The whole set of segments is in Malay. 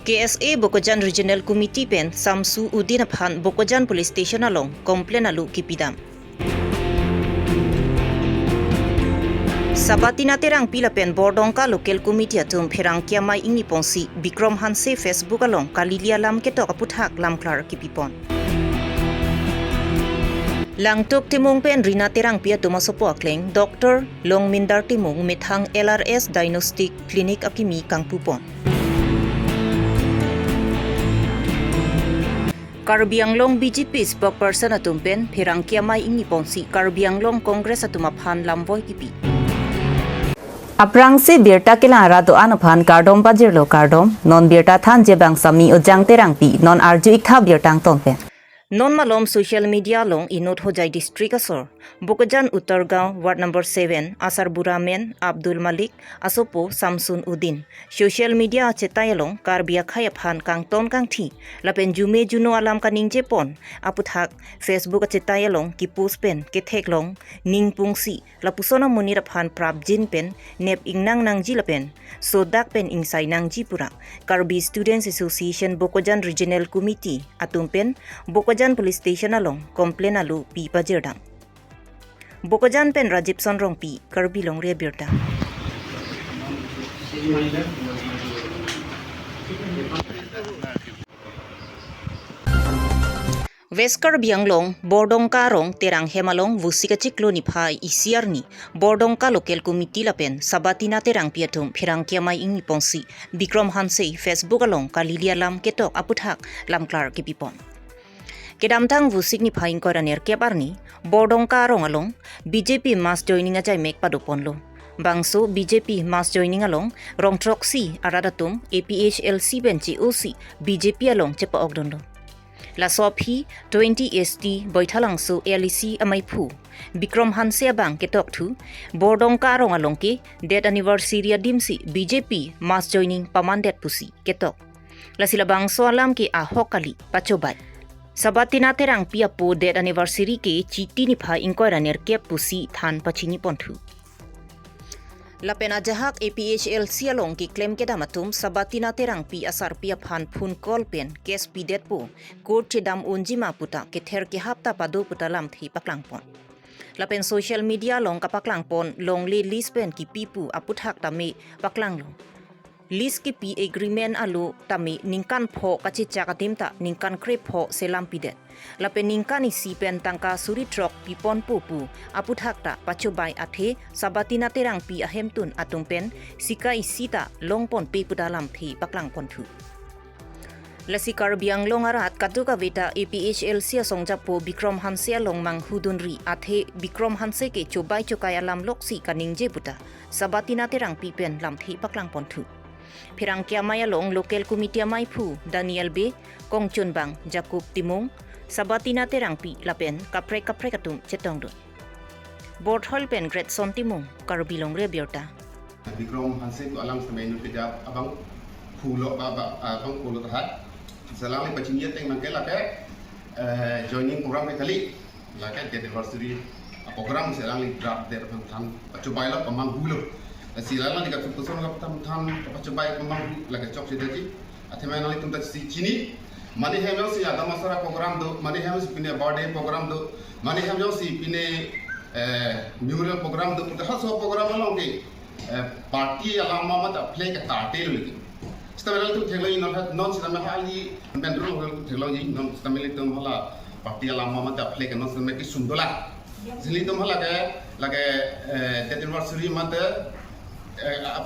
KSA Bokojan Regional Committee pen Samsu Udin Aphan Bokojan Police Station along komplain alu kipidam. Sabati naterang pila pen bordongka local committee atum pherang kiamai ingi ponsi Bikram Hanse Facebook along kalilia lam ketok aputhak lam klar kipipon. Langtok timung pen rina terang pia tumasopo akleng Dr. Longmindar timung mithang LRS Diagnostic Clinic akimi kangpupon. Karbi Longri BJP Spokesperson atumpen pherang kiamai ingi ponsi Karbi Long Congress atumaphan lamboy kipi. Aprang se birta kelara do anaphan kardom bajirlo kardom non birta than je bang sami ojang terang pi non arju ikha birtang tonpen. Non malom social media long inot hojai district asor Bokojan Uttargaon ward number 7 Asar Buramen Abdul Malik asopo Samsun Udin social media cetai long Karbi khaya phan kang ton kang thi lapen jume juno alam kaning je pon aputhak Facebook cetai long ki post pen ke thek long ning pungsi lapusona munira phan prabjin pen nep ingnang nang ji lapen sodak pen insai nang ji pura Karbi Students Association Bokojan Regional Committee atumpen Bokojan Police Station along komplain alu pi pajirdang. Bokojan pen Rajib Sonrong pi Karbi Longri Abirta. West Karbi Long Bordongka rong terang hemalong vusika ciklo ni phai isiar ni Bordongka local committee lapen sabatina terang piatum phirang kiamai ingi ponsi Bikram Hanse Facebook along kalilia lam ketok aputhak lam klar kipipon. Kedamtang vusik ni phaing koraner kebarni Bordongka rong along BJP mass joining a jai mek padopon lo bangso BJP mass joining along rong troxy aradatum APHLC benchi OC BJP along chepa ogdon lo la sopi 20 ST boithalang so LEC amai phu Bikram Hanse abang ketok thu Bordongka rong along ke dead anniversary dimsi BJP mass joining pamandet pusi ketok la silabang so alam ke ahokali pachobai Sabatina terang pia po dead anniversary ke chiti ni pha inquiry ner ke pusi than pachini ponthu. Lapena jahak APHLC along ki claim ke damatum sabatina terang pi asar pia phan phun call pen case pi det po court chedam onjima puta ke ther ke hapta pado puta lam thi paklang pon. Lapen social media long kapaklang pon long le list pen ki pipu aputhak tame paklang long. List ki pi agreement alu tami ningkan pho kachi chakatim ta ningkan krep pho selam pidet lape ningkan isi pen tangka suri trok pipon pupu aputhak ta pachobai athe sabatina terang pi ahemtun atungpen sika isita longpon pe pudalam thi paklang ponthu lasi Karbi Long arat katuka veta APHLC songjapo Bikram Hanse long mang hudunri athe Bikram Hanse ke chobai chokai alam loksi kaningje puta sabatina terang pi pen lam thi paklang ponthu Pirang kiamaya long local committee mai phu Daniel B Kongchun bang Jakub Timung sabatina terang pi lapen kapre katum chetong do board hall pen great son timung Karbi Longri Abirta Bikram Hanse ko alam sa menu kejap abang phulo abang phulo terhat salam ni pachingiya teng mangke lake joining program ke kali lake anniversary program selang ni draft der tham cobai la pamang hulo silala ni kat putusan kap tham cobai pamang lake chok sedaji athemai nali tum si chini mani hem si ada masara program do mani hem si pine birthday program do mani hem si pine memorial program do ta so program along ke party alama mat play ka tate lagi stamela tu thelo non stamela hali bendro thelo ji non stamela tu hala party alama mat play ka non stamela ki sundola zili tu hala ke lage that anniversary mat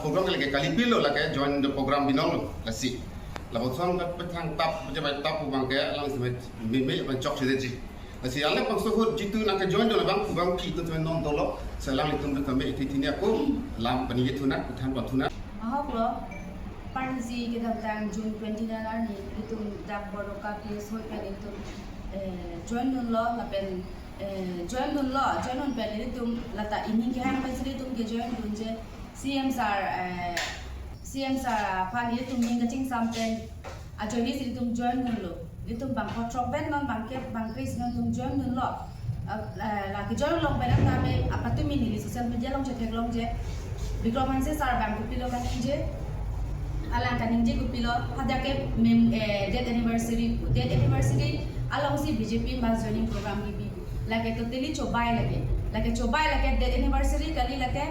program ke kali pilo lage join the program binong lasi labot son ka petang tap jabai tap bang ke lang semet me ban chok sedeji lasi ala pang sohur jitu nak join do bang ki tu non dolo selang itu kami itini aku lam pani itu nak than ban thuna ahok Panzi kita tang June 29 ni itu dak Bordongka place hoi pen itu join nun lo lapen join nun pen itu lata ini ke hang pen itu ke join dun je CM sar pan itu ning ke ching sampen a join itu join nun lo itu bang hotrok ben non bang kris non tum join nun lo la ke join long pen tame apa tu mini social media long je Bikram Hanse sar bang pilo kan je alang kaning je gupilo hadake date anniversary along si BJP mas joining program gibi lage totally chobai lage date anniversary kali lage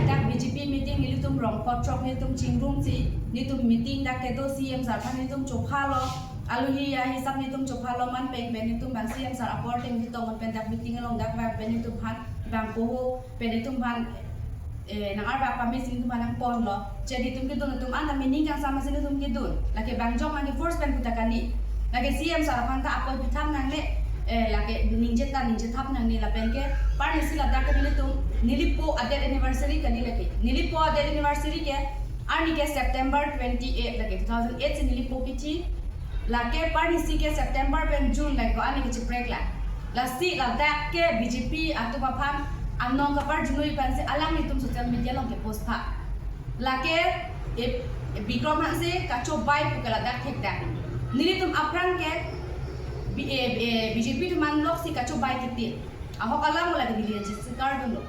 dak BJP meeting nilitum rong potrok nilitum chingrum si nitum meeting dak kedo CM sarpan nitum chophalo aluhi ya hisab nitum chophalo man peng nitum bang CM sar apporting nitum man pen dak meeting along dak nitum han bang poho nitum han nang arba kami sini tu manang pon lo jadi tum anda meaning yang sama sini tum kidun lagi bang jong lagi first pen puta kali lagi CM sarapan ta apa bitam nang le lagi ninja tap nang ni la pen ke par ni sila dak ni tum nilipo adet anniversary kali lagi nilipo adet anniversary ke ani ke September 28 lagi 2008 se nilipo kici lagi par ni si ke September pen June lagi ko ani ke break la si la dak ke BJP atau papam anong kapar junoi panse alang nitum social media long ke post pa lake bikrom hanse kacho bai pukala dak thek dak nilitum aprang ke BJP tu man lok si kacho bai kiti ahok alam lagi bilian sikar dulu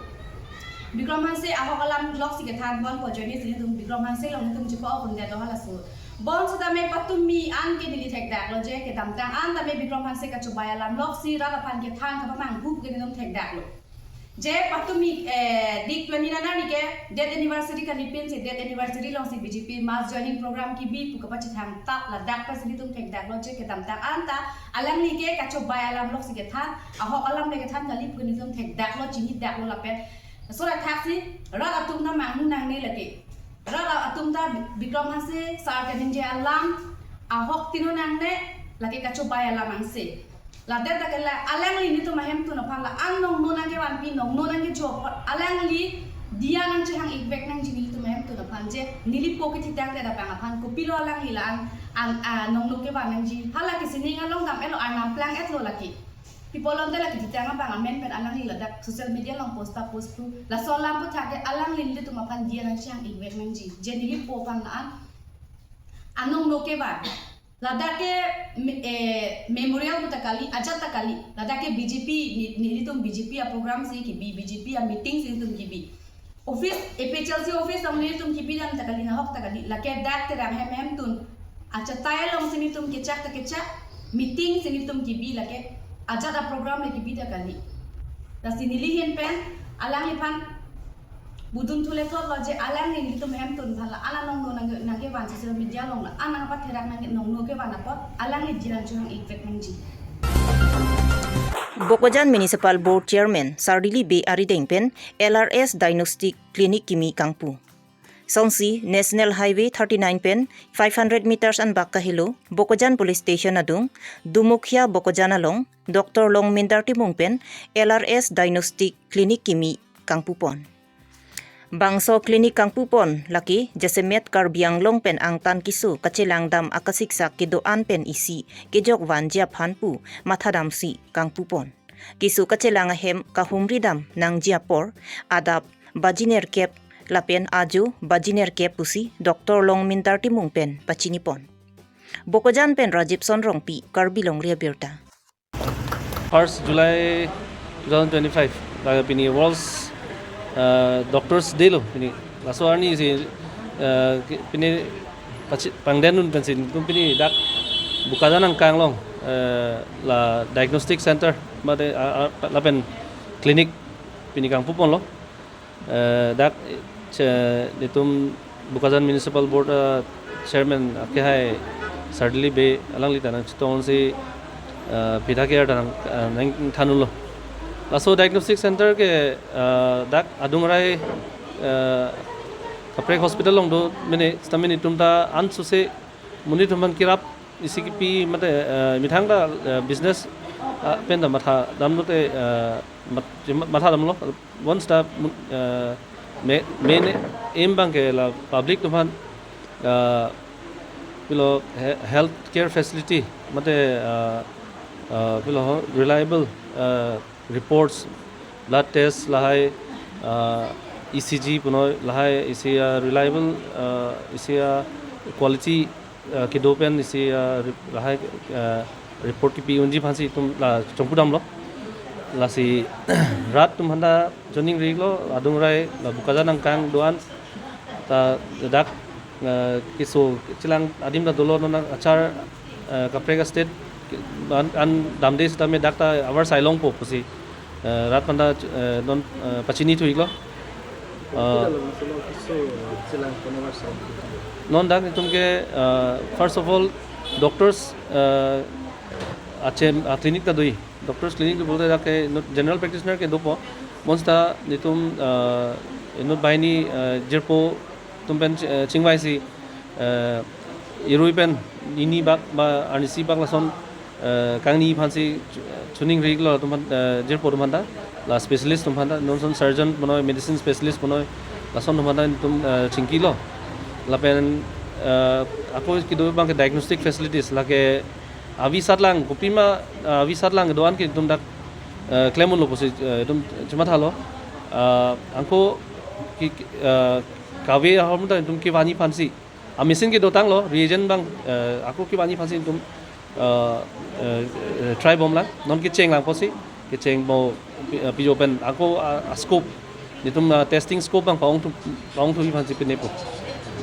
bikrom hanse ahok alam lok si ke than bon ko joini nilitum bikrom hanse long nitum jipa on dia to hala su bon sudah me patumi an ke dili thek dak lo je ke damtang an ta me bikrom hanse kacho bai alam lok si ra pan ke than ka mang gup ke nitum thek dak lo je patumi dik 29 ni ke date anniversary kan ipin si date anniversary long si BJP mass joining program ki bi pu kapachi thang tap la dak pa sini tum thek dak lo je ke dam tak anta alang ni ke kacho bai alam lok si ke than ahok alam le ke than kali pu ni tum thek dak lo chini dak lo la pe so la taxi ra atum na mang nang ni lagi ra atum ta bikrom hase sar ke ninje alam ahok tinu nang ne lagi kacho bai alam ang se la data kala alang li ni to mahem tu na phala ang nong no nang ke wan pi nong no nang ke job alang li dia nang che hang effect nang jini tu mahem tu na phan je nili pocket hitang da pang phan ko pilo alang li lang ang nong no ke wan nang ji hala ki sini ngalong dam elo ang plan et lo laki people on da laki hitang pang men pen alang li la dak social media long post tu la so lam pu thake alang li tu ma phan dia nang che hang effect nang ji je nili po pang na anong no ke wan ladake memorial buta kali ajat kali ladake BJP ni tum BJP a program si ki BJP a meeting si tum ki bi office HLC office am ni tum ki bi dan takali na hok takali lake dak te ram hem tun acha tayal om sini tum ke chak meeting sini tum ki bi lake ajat a program le ki bi takali ta sini lihen pen alang lipan budun thule thot lo je alang ni tum hem tun phala ala nong no nang ke wan social media long la anang pa therak nang nong no ke wan apot alang ni jiran chung effect nang ji Bokojan Municipal Board Chairman Sardili B Aridengpen LRS Diagnostic Clinic Kimi Kangpu Sonsi National Highway 39 pen 500 meters an Bakahilo Bokojan Police Station adung Dumukhia Bokojan along Dr. Long Mindar Timung pen LRS Diagnostic Clinic Kimi Kangpu pon Bangso klinik kang pupon laki jasemet karbiang long pen ang tan kisu kachelang dam akasiksa kidoan pen isi kejok wanja phanpu mathadam si kang pupon kisu kachelang hem kahumri dam nang jiapor adap bajiner kep lapen aju bajiner kep pusi Dr. Long Mindar Timung pen pachinipon Bokojan pen Rajib Sonrongpi Karbi Longri Abirta 1st July 2025 laga pini World's Doctors Day lo ini laso ani si pini pangdenun pensin pini dak bukadan ang kang long la Diagnostic Center mate lapen clinic pini kang pupon lo dak ditum bukadan Municipal Board Chairman ke hai Sardili Be alang li tanang chiton si pidhakia tanang nang thanul lo laso Diagnostic Center ke dak adungrai kaprek hospital long do mene stamini tumta ansu se muni tuman kirap isikipi mate mithang da business pen da matha damno te matha damlo one step main aim bang ke la public tuman pilo health care facility mate pilo reliable reports blood tests lahai ECG puno lahai isia reliable isia quality ki dopen isia lahai report ki PUNG phansi tum la chongpudam lo la si rat tum handa joining rig lo adung rai la bukajan ang kang doan ta dak kiso chilang adim da dolo nona achar kaprega state an damde stame dakta avar sailong po pusi rat panda non pachini tu iglo non dak tumke first of all doctors ache clinic ta doi doctors clinic bolte dak general practitioner ke dopo monsta nitum not baini jerpo tumpen chingwai si Iruipen ini bak ba anisi bak lason kangni phansi tuning regular tumpan jerpo tumanda la specialist tumpanda non surgeon bonoy medicine specialist bonoy lason tumanda tum chingki lo lapen ako kido bang diagnostic facilities lake avi satlang kupima avi satlang doan ki tum dak klemon lo posi tum cuma thalo angko ki kawe hamda tum ki wani phansi mesin ke dotang lo reagent bang aku ki wani phansi tum try bom la non ki cheng lang posi ki cheng mo pijo pen aku scope ni tum testing scope bang paung tu phansi pe nepo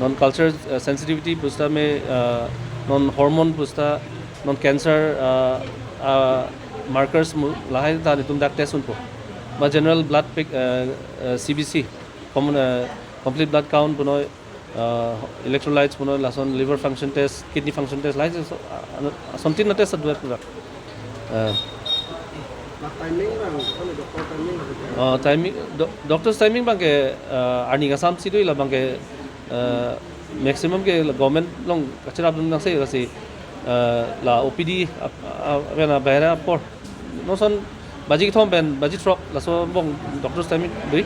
non culture sensitivity pusta me non hormone pusta non cancer markers lahai ta tum dak test unpo ba general blood pick CBC common complete blood count bonoy electrolytes bonoy lason liver function test kidney function test lai something na test adwar pura timing doctor's timing bang ke ani ga sam sidoi la bang ke maximum ke government long kachara dun nang sei kasi la OPD avena bahera por no son baji thom ben baji truck la so bong doctor's timing doi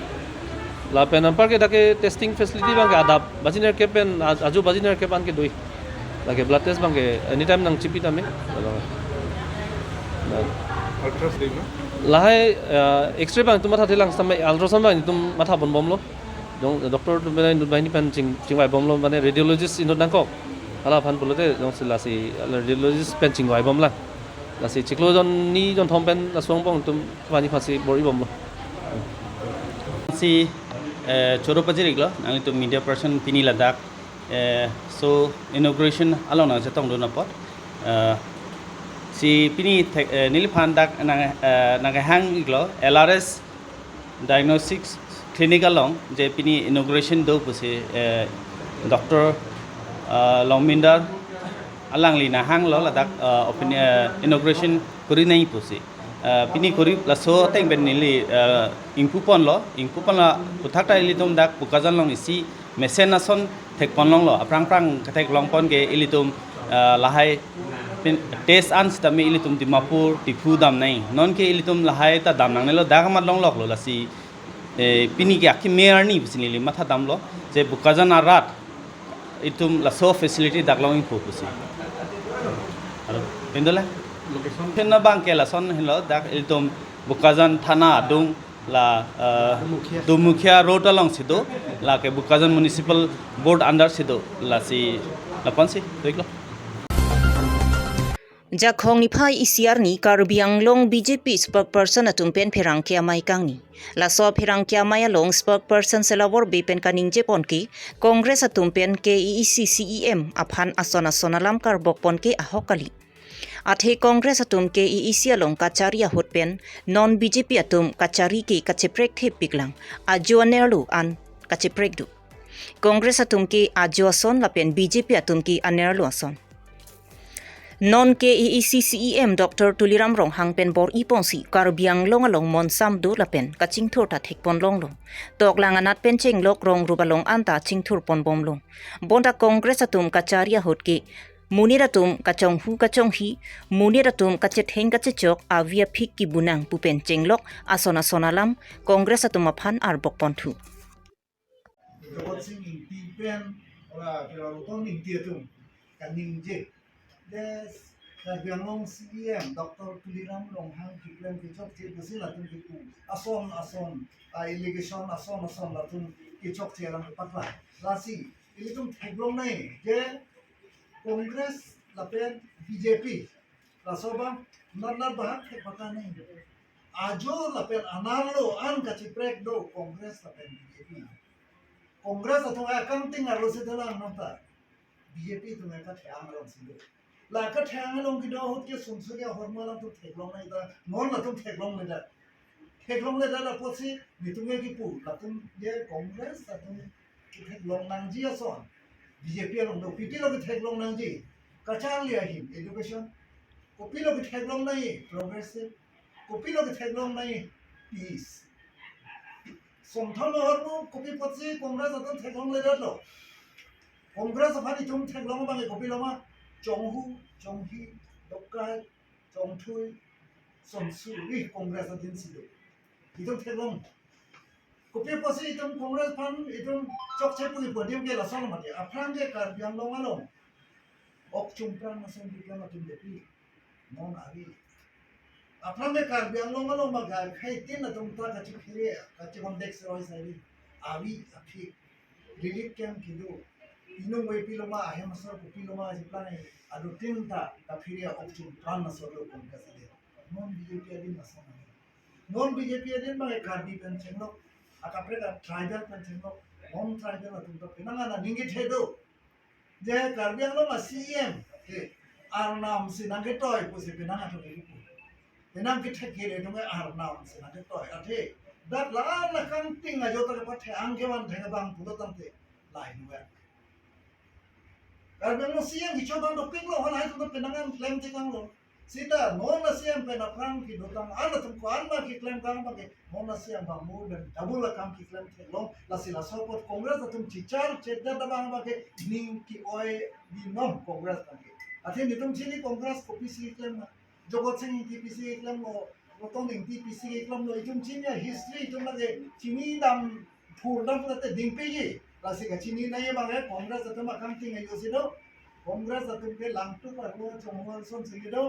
la pen ampar ke dake testing facility bang adap bajiner ke pen aju bajiner ke pan ke doi la ke blood test bang ke anytime nang chipi tame ultrasound la hai x-ray bang tum matha thelang sam ultrasound bang tum matha bon bom lo dong doctor tum ben bai ni pen chingwai bom lo mane radiologist in dang ko ala phan bolote dong sila si radiologist pen chingwai bom la la si chiklo jon ni jon thom pen la song bong tum pani phasi bori bom lo si choro pajiriglo nang itu media person pini ladak so inauguration alona jetong dona pot si pini niliphan dak nang hang iglo LRS Diagnostic clinical long je pini inauguration do puse Dr. Longminder alangli na hang lo ladak inauguration kuri nai puse pini kuri laso teng ben nili ingpupon la puthakta ilitum dak pukazan long isi mesen nason thekpon long lo aprang kathek longpon ke ilitum lahai test ans tami ilitum dimapur tipu dam nai non ke ilitum lahai ta dam nang lo dagamat long lok lo lasi pini ke akhi mayor ni bisinili matha dam lo je pukazan arat itum laso facility dak long pusi aro pendola location na bang ke la son hilo dak itum bukazan thana dung la dumukhia road along sido la ke bukazan municipal board under sido la si la ponsi toiklo Jakhong ni phai isiar ni Karbi Longri BJP spokesperson atum pen pherang kya mai kangni la so pherang kya mai along spokesperson selawor be pen kaning je ponki congress atum pen KECCEM aphan asona sonalam karbok ponke ahokali athe congress atum KEC along kacharia hotpen non BJP atum kachari ke kacheprek the piklang ajonerlu an kacheprek du congress atum ke ajoson lapen BJP atum ki anerlu ason non KECCEM Dr. Tuliram Rong hangpen bor iponsi Karbiang longalong monsam do lapen kaching thur ta thekpon longlong tok langanat pen cheng lok rong rubalong anta chingthur pon bomlong bonda congress atum kacharia hotke muniratum kachong hi muniratum kachet heng kachechok avia phik ki bunang pupen chenglok asona sonalam congress atum aphan arbok ponthu Des Karbiang CEM Dr. Tuliram Longhang Kiplen Kichok Che Busil Latun Kitu Ason allegation ason Latun Kichok Che Lam Patla Rasi Ilitum Teglong Nai Je Congress Lapen BJP Rasoba Nana Bahak Pata Nai Ajo Lapen Anarlo An Kachiprek Do Congress Lapen BJP Congress अथवा कांटिंग आरो से दला नता बीजेपी तो मैं का ठ्यांग रंग सिदो ला का ठ्यांग लों की दो होत के सुनसुगे हरमला तो ठेकलों नहीं था नॉन ला तुम ठेकलों ले ला पोसी नितुगे की पू ला तुम ये कांग्रेस तुम की ठेकलों नंजी असोन बीजेपी लों तो पीपी लोग की ठेकलों नंजी कचांग लिया ही एजुकेशन कॉपी लोग की ठेकलों नहीं प्रोग्रेसिव कॉपी लोग की ठेकलों नहीं पीस सोमथान हरमु कॉपी पोसी कांग्रेस तुम ठेकलों ले ला कांग्रेस अफानी तुम ठेकलों बांगे कॉपी लोमा चोंहू चोंही डोकाय चोंथुई सोमसु इ कांग्रेस दिन सिदो इदम ठेकलों कॉपी पोसी इदम कांग्रेस फान इदम चोकचे पुई पदियम के लसन मते अफ्रांग के कार्बी आंगलों आलों ok chumpran nason bigyan atin depi non ari अफ्रांग के कार्बी आंगलों आलों मगा खाई तीन अतुम ता कच्ची फिरे कच्ची कॉन्टेक्स रोय सारी आवी अफी रिलीफ कैंप किदो इनो वे पिलोमा आहे मसर को पिलोमा जिप्लाने अदु तीन ता फिरे ok chumpran nason लो कांग्रेस दे non बीजेपी दिन नसन non बीजेपी दिन मगे कार्बी पेंशन लो अकाप्रे का ट्राइबल पेंशन लो non ट्राइबल अतुम तो पिनांगा ना निंगे छेदो जे कार्बी आंगलों मा सीएम के आरनाम से नागे टॉय पुसे पिनांगा तो देखो पिनांग के ठेके ले तो मैं आरनाम से नागे टॉय अथे दा ला कांटिंग अजो तो पथे आंगे वन ठेगा बांग पुलो तंते लाई नुवे कार्बी आंगलों सीएम की चोबांग तो पिंग लो हला तो पिनांगा क्लेम ते कांगलो सीधा नॉन सीएम पे ना प्रांग की दोतांग आना तुमको आनमा की क्लेम कांग बाके नॉन सीएम बा मोर देन डबल काम की क्लेम थे लो लासिला सपोर्ट कांग्रेस तुम चिचार चेदा दबांग बाके निंग की ओय दी नॉन कांग्रेस बाके अथे नितुम चिनी कांग्रेस को पीसी क्लेम जगत सिंह की पीसी क्लेम लो रोतों निंग की पीसी क्लेम लो इतुम चिनी हिस्ट्री तुम लगे चिनी दम फूर दम लते दिंग पे ये लासिका चिनी नहीं बागे कांग्रेस तुम अकाउंटिंग है योसिदो कांग्रेस तुम के लांगटू पर लो चोमोल सोन सिगिदो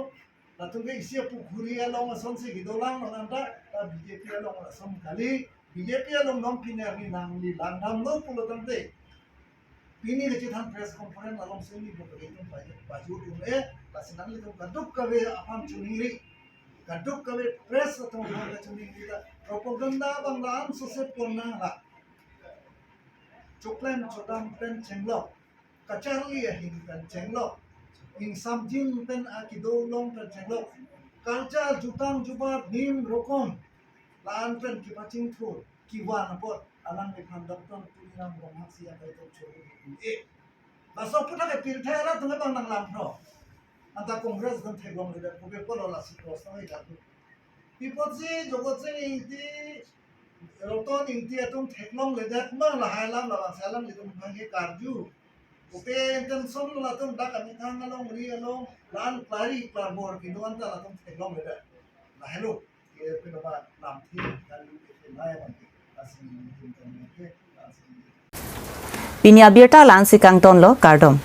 लातुंगे इसे पुखुरी लोंग सोनसे गिदोलांग नंदा बीजेपी लोंग सम खाली बीजेपी लोंग नम पिनरनि नांगली लांगनाम लो पुलोतंते पिनी रे चिथान प्रेस कॉन्फ्रेंस अलोंग सेनी बतरे तुम बाजू तुमे लासिनांग ले तुम गदुक कवे अपान चुनिरी गदुक कवे प्रेस तुम हां चुनिरी दा प्रोपेगेंडा बंगलान सोसे पोना ला चोक्लेन चोदाम पेन चेंगलो कचारली हिन पेन चेंगलो ing samjin pen akido long pen chenglok culture jutang jubat nim rokom lan pen kipaching thur kiwan apot alang de khan doktor tulinam romhak sia kai to chori e baso puta ke pirthera tunga bang nang lam thro anta congress dan theglong le ko be polo la si cross nai ga pipoji jogoche inti roton inti atum theglong le dak ma la halam la salam le tum bhange karju oke intention la tum dak ami thang along ri along lan klari klarbor ki don ta la tum theglong le dak la hello ke pino ba nam thi kali ke nai man asin tin tan ke asin Pinya Abirta lansi kang ton lo kardom